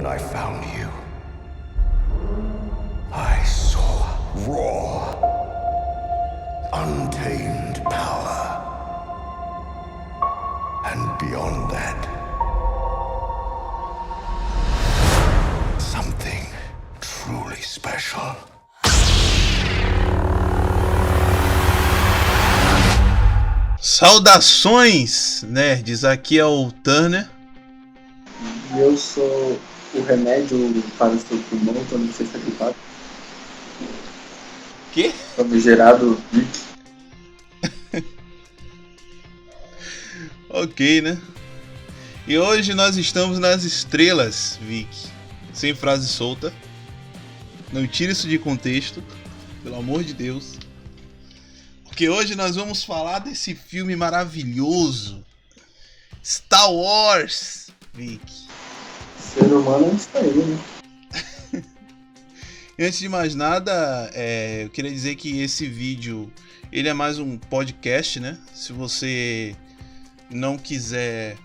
when I found you, I saw raw, untamed power. And beyond that, something truly special. Saudações, nerds! Aqui é o Turner. E eu sou o remédio para o seu pulmão quando você está gripado. Quê? Famigerado Vic. Ok, né? E hoje nós estamos nas estrelas, Vic. Sem frase solta. Não tire isso de contexto, pelo amor de Deus. Porque hoje nós vamos falar desse filme maravilhoso, Star Wars, Vic. Ser humano é isso aí, né? E antes de mais nada, eu queria dizer que esse vídeo, ele é mais um podcast, né? Se você não quiser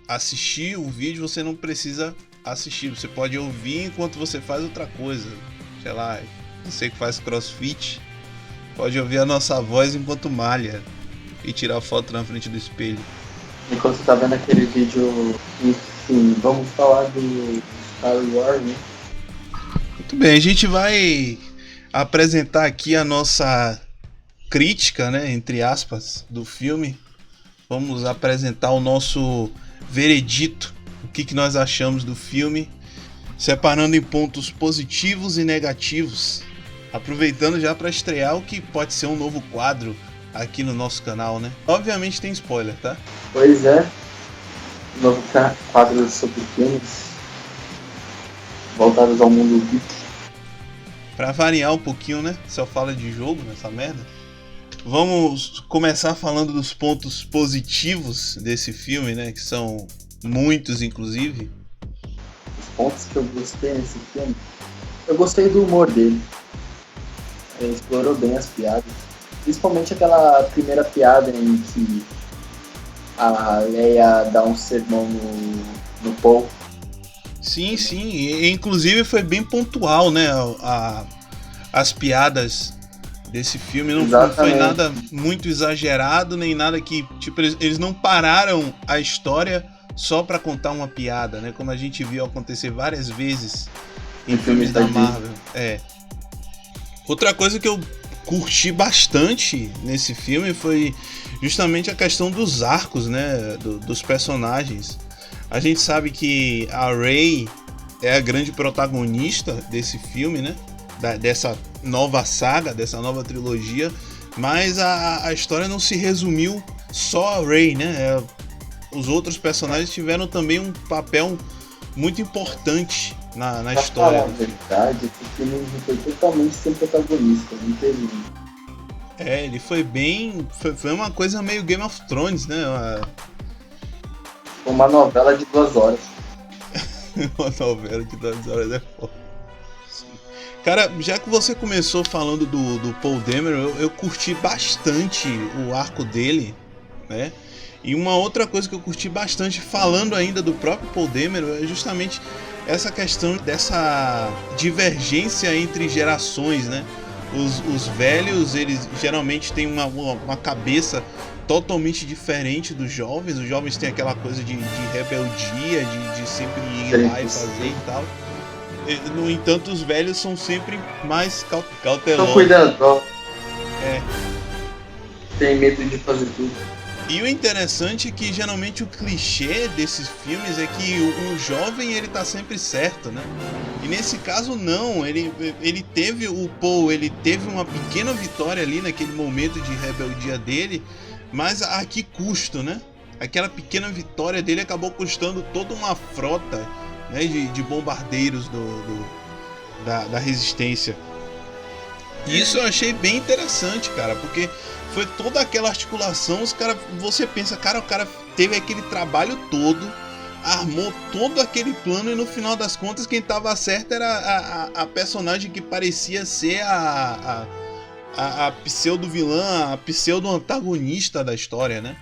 assistir o vídeo, você não precisa assistir. Você pode ouvir enquanto você faz outra coisa. Sei lá, você que faz crossfit, pode ouvir a nossa voz enquanto malha e tirar foto na frente do espelho. Enquanto você tá vendo aquele vídeo, enfim, vamos falar do Star Wars, né? Muito bem, a gente vai apresentar aqui a nossa crítica, né, entre aspas, do filme. Vamos apresentar o nosso veredito, o que nós achamos do filme, separando em pontos positivos e negativos, aproveitando já para estrear o que pode ser um novo quadro aqui no nosso canal, né? Obviamente tem spoiler, tá? Pois é, novo quadro sobre filmes voltados ao mundo geek. Pra variar um pouquinho, né? Só fala de jogo nessa merda. Vamos começar falando dos pontos positivos desse filme, né? Que são muitos, inclusive. Os pontos que eu gostei nesse filme, eu gostei do humor dele. Ele explorou bem as piadas. Principalmente aquela primeira piada em que a Leia dá um sermão no Paul. Sim, e inclusive foi bem pontual, né? As piadas desse filme não foi nada muito exagerado, nem nada que, tipo, eles não pararam a história só pra contar uma piada, né? Como a gente viu acontecer várias vezes em filmes da Marvel. Outra coisa que eu curti bastante nesse filme foi justamente a questão dos arcos, né? Dos personagens. A gente sabe que a Rey é a grande protagonista desse filme, né? Dessa nova saga, dessa nova trilogia, mas a história não se resumiu só a Rey, né? Os outros personagens tiveram também um papel muito importante na história. Na verdade, esse filme foi totalmente sem protagonista, não teve. Ele foi bem. Foi uma coisa meio Game of Thrones, né? Uma novela de 2 horas. Uma novela de 2 horas é foda. Cara, já que você começou falando do Paul Dameron, eu curti bastante o arco dele, né? E uma outra coisa que eu curti bastante, falando ainda do próprio Paul Dameron, é justamente essa questão dessa divergência entre gerações, né? Os velhos, eles geralmente têm uma cabeça totalmente diferente dos jovens. Os jovens têm aquela coisa de rebeldia, de sempre ir lá e fazer e tal. No entanto, os velhos são sempre mais cautelosos. Estão cuidando. É. Tem medo de fazer tudo. E o interessante é que geralmente o clichê desses filmes é que o jovem, ele tá sempre certo, né? E nesse caso não, ele teve o Paul, ele teve uma pequena vitória ali naquele momento de rebeldia dele, mas a que custo, né? Aquela pequena vitória dele acabou custando toda uma frota, né, de bombardeiros da resistência. E isso eu achei bem interessante, cara, porque foi toda aquela articulação, você pensa, cara, o cara teve aquele trabalho todo, armou todo aquele plano e no final das contas quem tava certo era a personagem que parecia ser a pseudo-vilã, a pseudo-antagonista da história, né?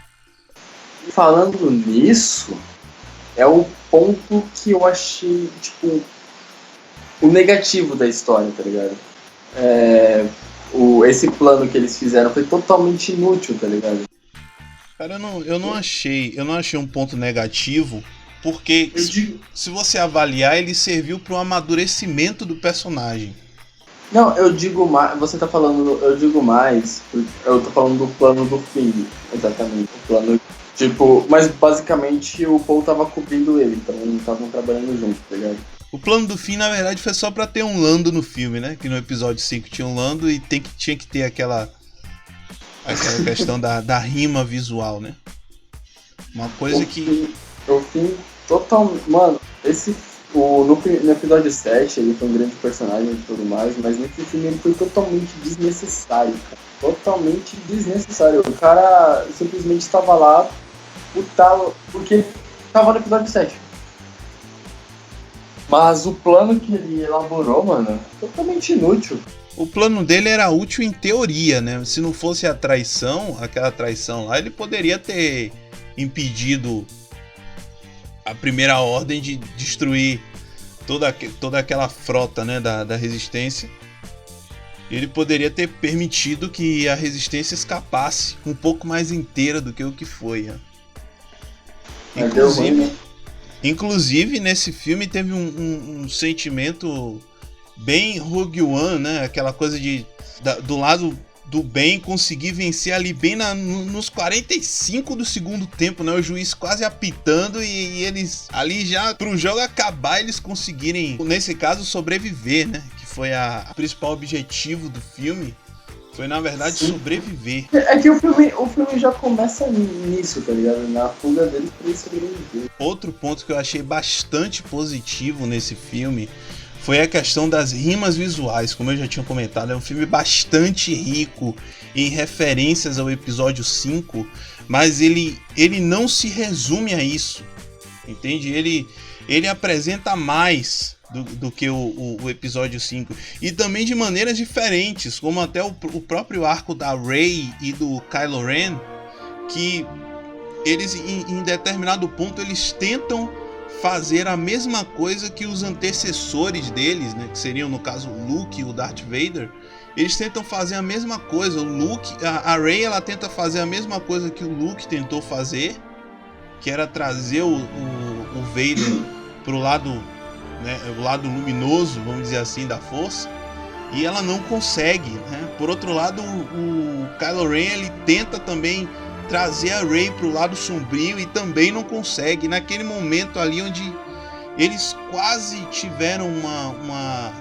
Falando nisso, é o ponto que eu achei, tipo, o negativo da história, tá ligado? Esse plano que eles fizeram foi totalmente inútil, tá ligado? Cara, eu não achei um ponto negativo, porque se você avaliar, ele serviu para o amadurecimento do personagem. Não, eu digo mais, você tá falando, eu digo mais, eu tô falando do plano do fim, exatamente, o plano, tipo, mas basicamente o Paul tava cobrindo ele, então eles estavam trabalhando junto, tá ligado? O plano do fim, na verdade, foi só pra ter um Lando no filme, né? Que no episódio 5 tinha um Lando e tinha que ter aquela questão da rima visual, né? Uma coisa O fim total. Mano, no episódio 7 ele foi um grande personagem e tudo mais, mas nesse filme ele foi totalmente desnecessário, cara. Totalmente desnecessário. O cara simplesmente estava lá porque ele estava no episódio 7. Mas o plano que ele elaborou, mano, totalmente inútil. O plano dele era útil em teoria, né? Se não fosse aquela traição lá, ele poderia ter impedido a Primeira Ordem de destruir toda aquela frota, né, da Resistência. Ele poderia ter permitido que a Resistência escapasse um pouco mais inteira do que o que foi, né? Inclusive, nesse filme teve um sentimento bem Rogue One, né? Aquela coisa do lado do bem conseguir vencer ali bem nos 45 do segundo tempo, né? O juiz quase apitando e eles ali já pro jogo acabar eles conseguirem, nesse caso, sobreviver, né? Que foi o principal objetivo do filme. Foi, na verdade, sobreviver. É que o filme já começa nisso, tá ligado? Na fuga deles pra eles sobreviver. Outro ponto que eu achei bastante positivo nesse filme foi a questão das rimas visuais. Como eu já tinha comentado, é um filme bastante rico em referências ao episódio 5, mas ele não se resume a isso, entende? Ele apresenta mais do que o episódio 5, e também de maneiras diferentes, como até o próprio arco da Rey e do Kylo Ren, que eles em determinado ponto eles tentam fazer a mesma coisa que os antecessores deles, né, que seriam no caso o Luke e o Darth Vader. Eles tentam fazer a mesma coisa. O Luke, a Rey, ela tenta fazer a mesma coisa que o Luke tentou fazer, que era trazer o Vader pro lado, né, o lado luminoso, vamos dizer assim, da força, e ela não consegue, né? Por outro lado, o Kylo Ren, ele tenta também trazer a Rey pro lado sombrio e também não consegue. Naquele momento ali onde eles quase tiveram uma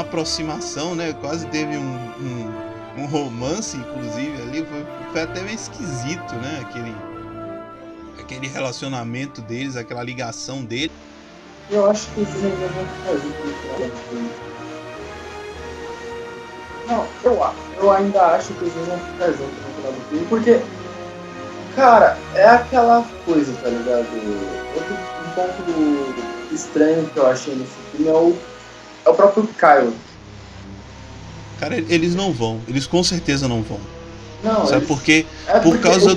aproximação, né? Quase teve um romance, inclusive, ali. Foi até meio esquisito, né? Aquele relacionamento deles, aquela ligação deles. Eu acho que eles ainda vão fazer isso. Não, eu ainda acho que eles vão ficar juntos no final do filme, porque, cara, é aquela coisa, tá ligado? Outro ponto estranho que eu achei nesse filme é o próprio Kylo. Cara, eles não vão. Eles com certeza não vão. Não, sabe por quê? Por causa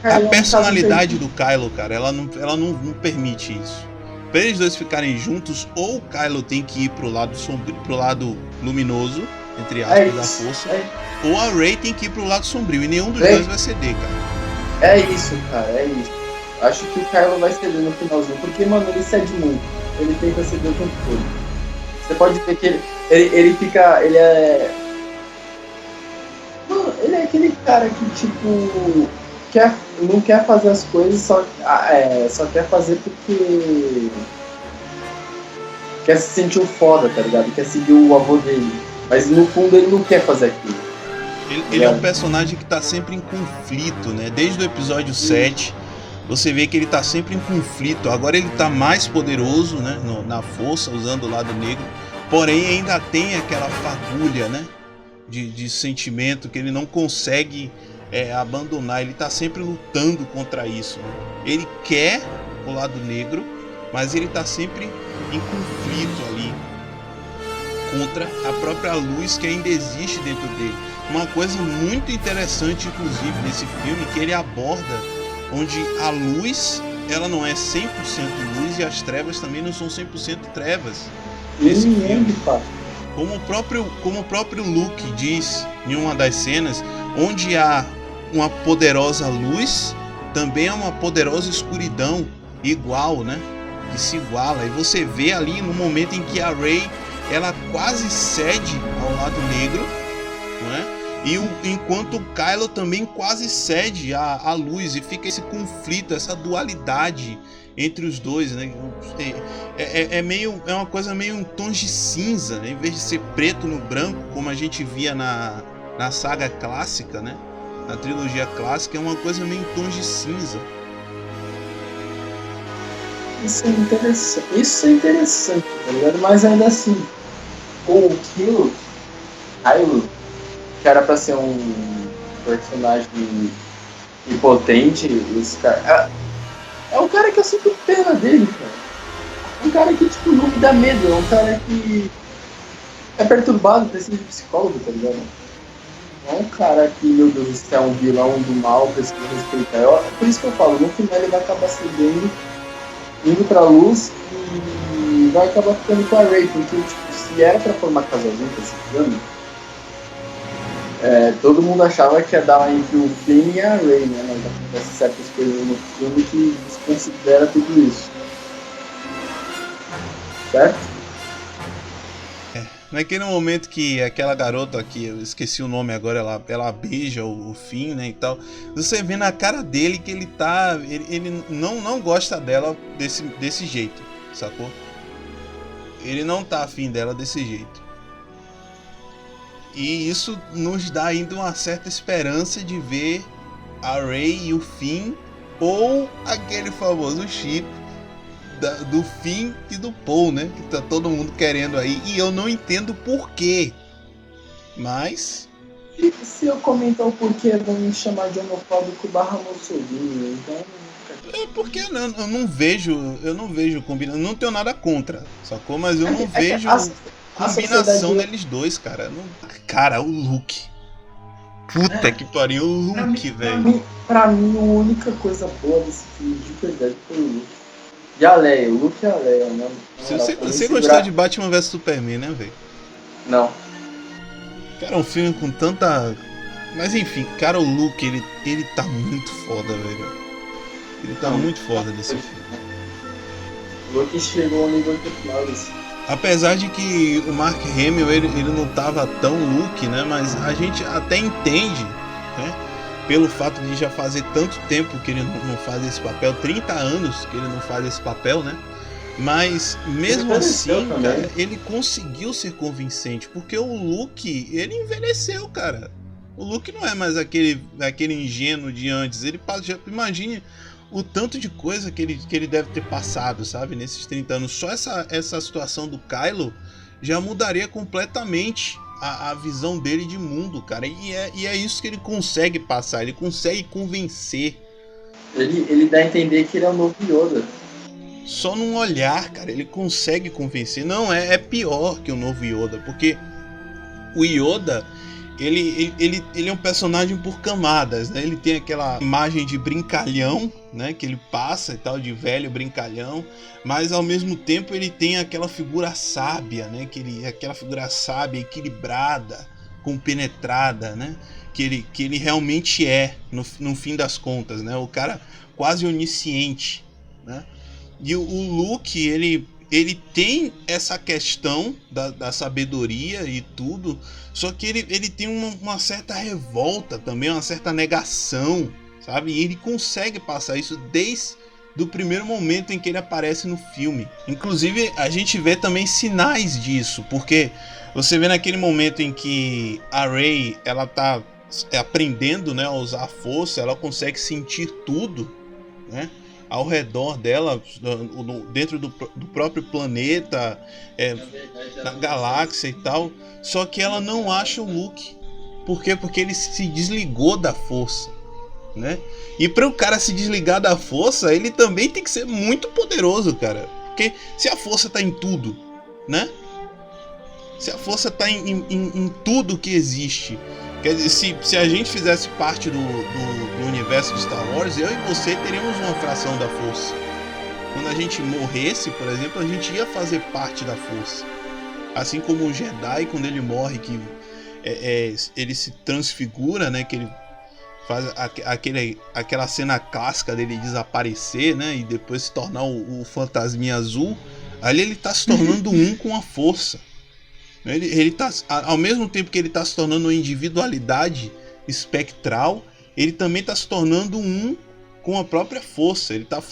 a personalidade do Kylo, cara. Ela não permite isso. Pra eles dois ficarem juntos, ou o Kylo tem que ir pro lado sombrio, pro lado luminoso, entre aspas, da força, ou a Rey tem que ir pro lado sombrio, e nenhum dos dois vai ceder, cara. É isso, cara, é isso. Acho que o Kylo vai ceder no finalzinho, porque, mano, ele cede muito. Ele tenta ceder o tempo todo. Você pode ver que ele fica. Ele é. Mano, ele é aquele cara que, tipo, não quer fazer as coisas, só quer fazer porque quer se sentir o foda, tá ligado? Quer seguir o avô dele. Mas no fundo ele não quer fazer aquilo. Ele é um personagem que tá sempre em conflito, né? Desde o episódio 7, você vê que ele tá sempre em conflito. Agora ele tá mais poderoso, né? Na força, usando o lado negro. Porém ainda tem aquela fagulha, né? De sentimento que ele não consegue abandonar. Ele tá sempre lutando contra isso, né? Ele quer o lado negro, mas ele tá sempre em conflito ali contra a própria luz que ainda existe dentro dele. Uma coisa muito interessante, inclusive, nesse filme, que ele aborda onde a luz ela não é 100% luz e as trevas também não são 100% trevas. Esse filme, como o próprio Luke diz em uma das cenas, onde há uma poderosa luz, também há uma poderosa escuridão igual, né? Que se iguala. E você vê ali no momento em que a Rey ela quase cede ao lado negro, né? Enquanto o Kylo também quase cede à luz, e fica esse conflito, essa dualidade entre os dois, né? É uma coisa meio em tons de cinza, né? Em vez de ser preto no branco, como a gente via na saga clássica, né? Na trilogia clássica, é uma coisa meio em tons de cinza. Isso é interessante, tá ligado? Mas ainda assim, com o Kylo, que era pra ser um personagem impotente, esse cara. É um cara que eu sinto pena dele, cara. É um cara que, tipo, não me dá medo. É um cara que é perturbado, precisa de psicólogo, tá ligado? Não é um cara que, meu Deus, você é um vilão do mal, precisa respeitar. É por isso que eu falo, no final ele vai acabar cedendo, indo pra luz e vai acabar ficando com a Rey, porque, tipo, se era pra formar casalzinho pra esse filme, todo mundo achava que ia dar entre o Finn e a Rey, né? Mas acontece certas coisas no filme que desconsidera tudo isso. Certo? Naquele momento que aquela garota aqui, eu esqueci o nome agora, ela beija o Finn, né, e tal. Você vê na cara dele que ele não gosta dela desse jeito, sacou? Ele não tá afim dela desse jeito. E isso nos dá ainda uma certa esperança de ver a Rey e o Finn, ou aquele famoso chip do Finn e do Poe, né? Que tá todo mundo querendo aí, e eu não entendo porquê. Mas... E se eu comentar o porquê, vão me chamar de homofóbico / Mussolini, então... porque eu não vejo combinação, não tenho nada contra, sacou? Mas eu não vejo combinação deles dois, cara. Cara, o Luke. Puta que pariu, o Luke, velho. Pra mim, a única coisa boa desse filme de verdade foi o Luke. E a Leia, o Luke e a Leia, né? Você gostou de Batman vs Superman, né, velho? Não. Cara, um filme com tanta... Mas enfim, cara, o Luke, ele tá muito foda, velho. Ele tá muito foda nesse filme. O Luke chegou ao nível de Flawless. Apesar de que o Mark Hamill, ele não tava tão Luke, né? Mas a gente até entende, né? Pelo fato de já fazer tanto tempo que ele não faz esse papel, 30 anos que ele não faz esse papel, né? Mas mesmo assim, cara, ele conseguiu ser convincente, porque o Luke, ele envelheceu, cara. O Luke não é mais aquele ingênuo de antes. Ele imagine o tanto de coisa que ele deve ter passado, sabe, nesses 30 anos. Só essa situação do Kylo já mudaria completamente a visão dele de mundo, cara. E é isso que ele consegue passar, ele consegue convencer. Ele dá a entender que ele é o novo Yoda. Só num olhar, cara, ele consegue convencer. Não, é pior que o novo Yoda, porque o Yoda... Ele é um personagem por camadas, né? Ele tem aquela imagem de brincalhão, né? Que ele passa e tal, de velho brincalhão, mas ao mesmo tempo ele tem aquela figura sábia, né? Aquela figura sábia, equilibrada, compenetrada, né? Que ele realmente é, no fim das contas, né? O cara quase onisciente, né? E o Luke, ele tem essa questão da sabedoria e tudo, só que ele tem uma certa revolta também, uma certa negação, sabe? E ele consegue passar isso desde o primeiro momento em que ele aparece no filme. Inclusive, a gente vê também sinais disso, porque você vê naquele momento em que a Rey, ela tá aprendendo, né, a usar a força, ela consegue sentir tudo, né? Ao redor dela, dentro do próprio planeta, na galáxia e tal. Só que ela não acha o Luke. Por quê? Porque ele se desligou da força, né? E para o cara se desligar da força, ele também tem que ser muito poderoso, cara. Porque se a força tá em tudo, né? Se a força tá em tudo que existe, Quer dizer, se a gente fizesse parte do universo de Star Wars, eu e você teríamos uma fração da força. Quando a gente morresse, por exemplo, a gente ia fazer parte da força. Assim como o Jedi, quando ele morre, que ele se transfigura, né? Que ele faz aquela cena clássica dele desaparecer, né? E depois se tornar o fantasminha azul. Ali ele tá se tornando um com a força. Ele tá, ao mesmo tempo que ele tá se tornando uma individualidade espectral, ele também tá se tornando um com a própria força. Ele tá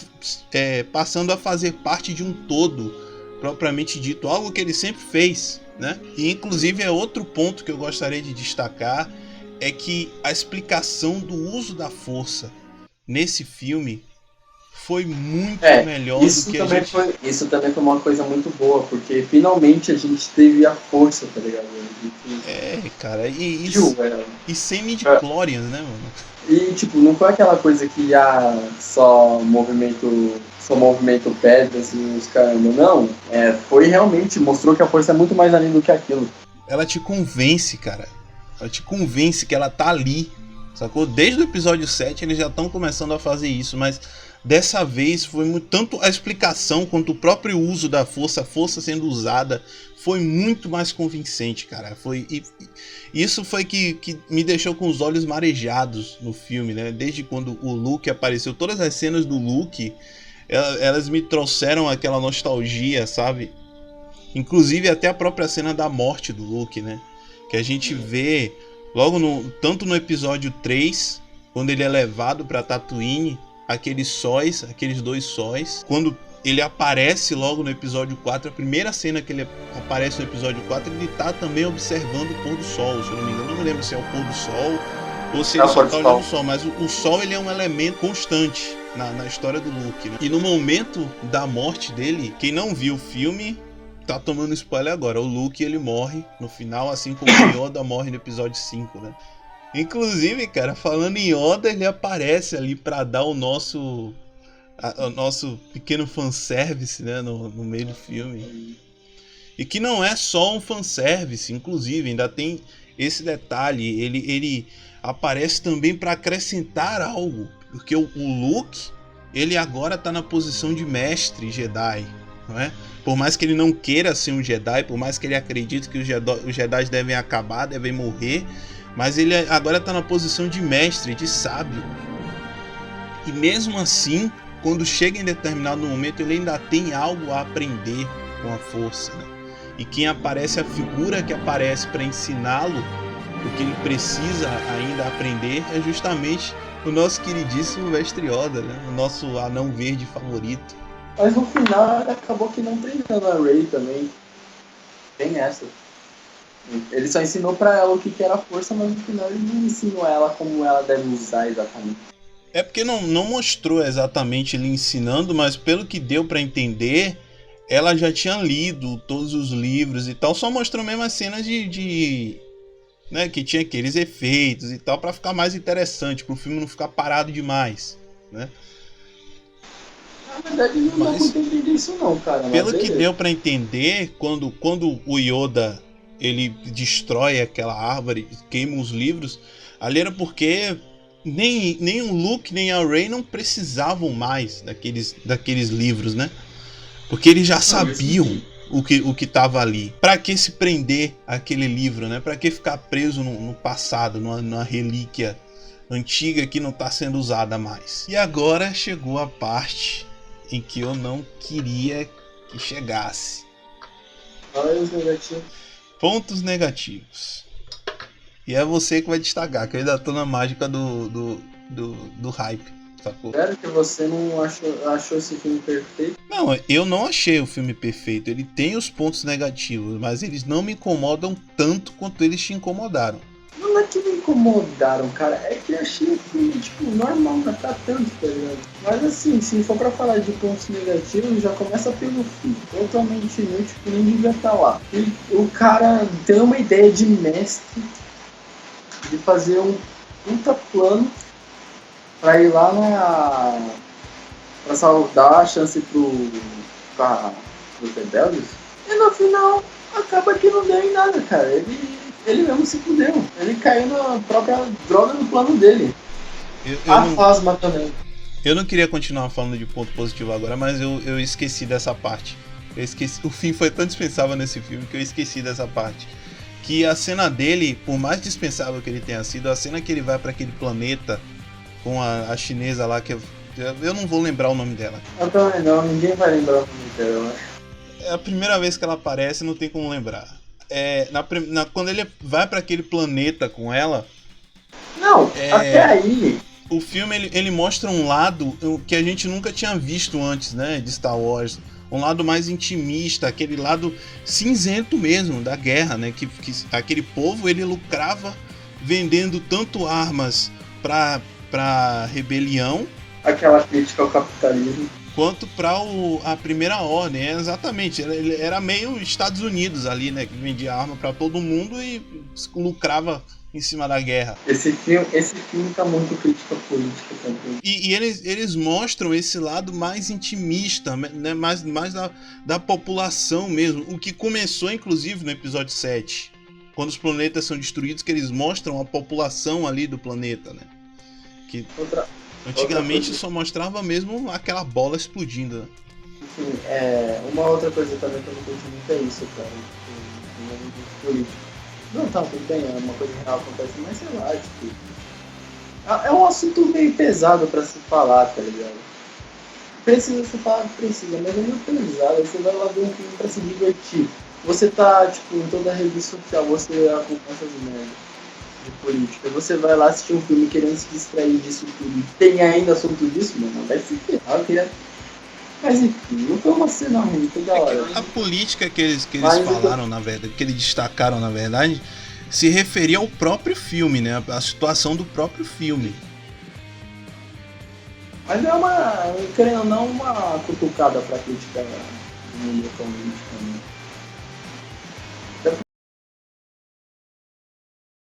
passando a fazer parte de um todo, propriamente dito, algo que ele sempre fez, né? E inclusive é outro ponto que eu gostaria de destacar, é que a explicação do uso da força nesse filme foi muito melhor do que a gente... Isso também foi uma coisa muito boa, porque finalmente a gente teve a força, tá ligado? Cara, e sem midi-chlorians, né, mano? E, tipo, não foi aquela coisa que só movimento pedras e os caramba, não. Foi realmente, mostrou que a força é muito mais além do que aquilo. Ela te convence, cara. Ela te convence que ela tá ali, sacou? Desde o episódio 7 eles já estão começando a fazer isso, mas dessa vez foi tanto a explicação quanto o próprio uso da força, a força sendo usada, foi muito mais convincente, cara. Isso foi que me deixou com os olhos marejados no filme, né? Desde quando o Luke apareceu, todas as cenas do Luke, elas me trouxeram aquela nostalgia, sabe? Inclusive até a própria cena da morte do Luke, né? Que a gente vê logo tanto no episódio 3, quando ele é levado pra Tatooine, aqueles dois sóis. Quando ele aparece logo no episódio 4, a primeira cena que ele aparece no episódio 4, ele tá também observando o pôr do sol, se eu não me engano. Eu não me lembro se é o pôr do sol ou se ele só tá olhando o sol, mas o sol ele é um elemento constante na história do Luke, né? E no momento da morte dele, quem não viu o filme tá tomando spoiler agora. O Luke, ele morre no final, assim como o Yoda morre no episódio 5, né? Inclusive, cara, falando em Yoda, ele aparece ali pra dar o nosso pequeno fanservice, né, no meio do filme. E que não é só um fanservice, inclusive, ainda tem esse detalhe, ele aparece também para acrescentar algo, porque o Luke, ele agora tá na posição de mestre Jedi, não é? Por mais que ele não queira ser um Jedi, por mais que ele acredite que os Jedi devem acabar, devem morrer, mas ele agora está na posição de mestre, de sábio. E mesmo assim, quando chega em determinado momento, ele ainda tem algo a aprender com a força, né? E quem aparece, a figura que aparece para ensiná-lo o que ele precisa ainda aprender, é justamente o nosso queridíssimo Mestre Yoda, né? O nosso anão verde favorito. Mas no final acabou que não treinando a Rey também. Tem essa. Ele só ensinou pra ela o que era a força, mas no final ele não ensinou ela como ela deve usar exatamente. É porque não mostrou exatamente ele ensinando, mas pelo que deu pra entender, ela já tinha lido todos os livros e tal, só mostrou mesmo as cenas né, que tinha aqueles efeitos e tal, pra ficar mais interessante, pro filme não ficar parado demais, né? Na verdade não dá pra entender isso não, cara. Pelo que deu pra entender, quando o Yoda ele destrói aquela árvore, queima os livros, ali era porque nem o Luke nem a Rey não precisavam mais daqueles livros, né? Porque eles já sabiam o que tava ali. Pra que se prender aquele livro, né? Pra que ficar preso no passado, numa relíquia antiga que não tá sendo usada mais? E agora chegou a parte em que eu não queria que chegasse. Olha os negativos. Pontos negativos. E é você que vai destacar, que eu ainda tô na mágica do hype, sacou? Sério que você não achou esse filme perfeito? Não, eu não achei o filme perfeito. Ele tem os pontos negativos, mas eles não me incomodam tanto quanto eles te incomodaram. Não é que me incomodaram, cara. É que eu achei o filme, tipo, normal, não tá tanto, tá ligado? Mas assim, se for pra falar de pontos negativos, já começa pelo fim. Totalmente inútil, que nem devia estar lá. E o cara tem uma ideia de mestre de fazer um puta plano pra ir lá pra dar a chance pros rebeldes. E no final, acaba que não deu em nada, cara. ele mesmo se fudeu. Ele caiu na própria droga do plano dele. Eu não, Phasma também. eu não queria continuar falando de ponto positivo agora, mas eu esqueci dessa parte. Eu esqueci. O fim foi tão dispensável nesse filme que eu esqueci dessa parte. Que a cena dele, por mais dispensável que ele tenha sido, a cena que ele vai para aquele planeta com a chinesa lá, que eu não vou lembrar o nome dela. Eu também não, ninguém vai lembrar o nome dela, eu acho. É a primeira vez que ela aparece, não tem como lembrar. Quando ele vai para aquele planeta com ela. Não, até aí. O filme ele mostra um lado que a gente nunca tinha visto antes, né, de Star Wars. Um lado mais intimista, aquele lado cinzento mesmo da guerra, né? Que aquele povo ele lucrava vendendo tanto armas para rebelião, Aquela crítica ao capitalismo. quanto para a primeira ordem. Exatamente, ele era meio Estados Unidos ali, né? Que vendia arma para todo mundo e lucrava em cima da guerra. Esse filme tá muito crítica política também. E eles mostram esse lado mais intimista, né? mais da população mesmo. O que começou, inclusive, no episódio 7. Quando os planetas são destruídos, que eles mostram a população ali do planeta, né? Que antigamente só mostrava mesmo aquela bola explodindo, né? Enfim, uma outra coisa também que eu não curti muito é isso, cara. No mundo político. Não, tá, tudo bem, é uma coisa real acontece, mas sei lá, tipo. É um assunto meio pesado pra se falar, tá ligado? Precisa se falar, precisa, mas é muito pesado. Você vai lá ver um filme pra se divertir. Você tá, tipo, em toda a rede social, você acompanha essas merdas de política. Você vai lá assistir um filme querendo se distrair disso tudo. Tem ainda assunto disso, mano, vai se ferrar, eu queria. Mas enfim, não foi uma cena ruim, foi da hora. A política que eles falaram, na verdade, que eles destacaram, na verdade, se referia ao próprio filme, né? A situação do próprio filme. Mas é querendo ou não, uma cutucada pra criticar o mundo atualmente.